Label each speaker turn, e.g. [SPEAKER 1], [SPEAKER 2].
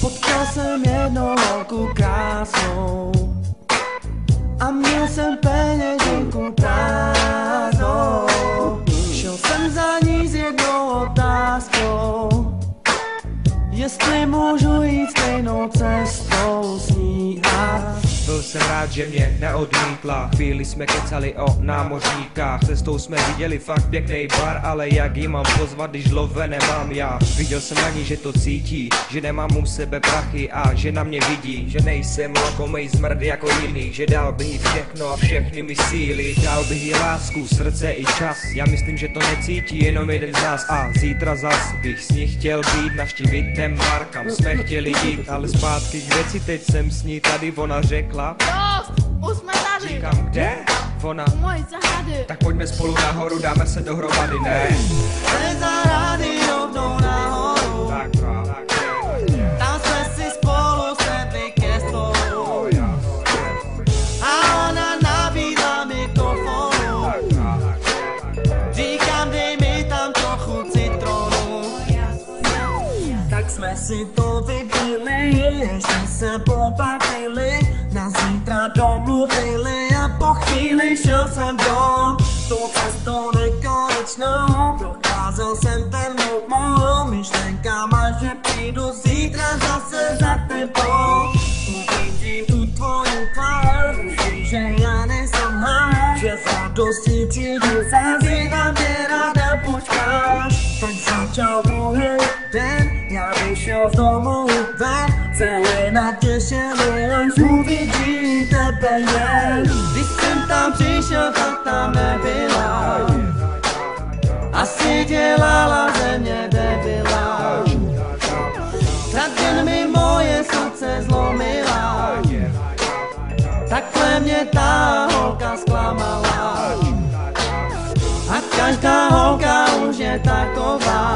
[SPEAKER 1] Potkal jsem jednou holku krásnou a měl jsem peněženku prázdnou. Šel jsem za ní s jednou otázkou, jestli můžu jít stejnou cestou s ní a
[SPEAKER 2] byl jsem rád, že mě neodmítla. Chvíli jsme kecali o námořníkách. Cestou jsme viděli fakt pěkný bar, ale jak jí mám pozvat, když love nemám já. Viděl jsem na ní, že to cítí, že nemám u sebe prachy a že na mě vidí, že nejsem lakomej zmrd jako jiný, že dal bych jí všechno a všechny mi síly. Dal bych jí lásku, srdce i čas. Já myslím, že to necítí jenom jeden z nás a zítra zas bych s ní chtěl být, navštívit ten bar, kam jsme chtěli jít, ale zpátky k věci, teď jsem s ní tady, ona řekla.
[SPEAKER 3] Dost, už jsme tady.
[SPEAKER 2] Říkám, kde? Ona.
[SPEAKER 3] U mojí zahrady.
[SPEAKER 2] Tak pojďme spolu nahoru, dáme se dohromady, ne?
[SPEAKER 1] ze zahrady rovnou nahoru.
[SPEAKER 2] Tak,
[SPEAKER 1] Tam jsme si spolu sedli ke stolu a ona nabídla mikrofonu. Říkám, dej mi tam trochu citronu. Tak jsme si to vypili, ještě se pobavili, na zítra domluvili a po chvíli šel jsem dom. Tou cestou nekonečnou procházel jsem temnou tmou myšlenkama, že přijdu zítra zase za tebou. Uvidím tu tvoji tvár, víš, že já nejsem hráč, že z radosti přijdu zase na mě ráda počkáš. Tak začal druhý den, já vyšel z domu ven, celé natěšený, až uvidím tebe jen. Když jsem tam přišel, tak tam nebyla asi dělala ze mě debila. Ten mi moje srdce zlomila, takhle mě ta holka zklamala. A každá holka už je taková.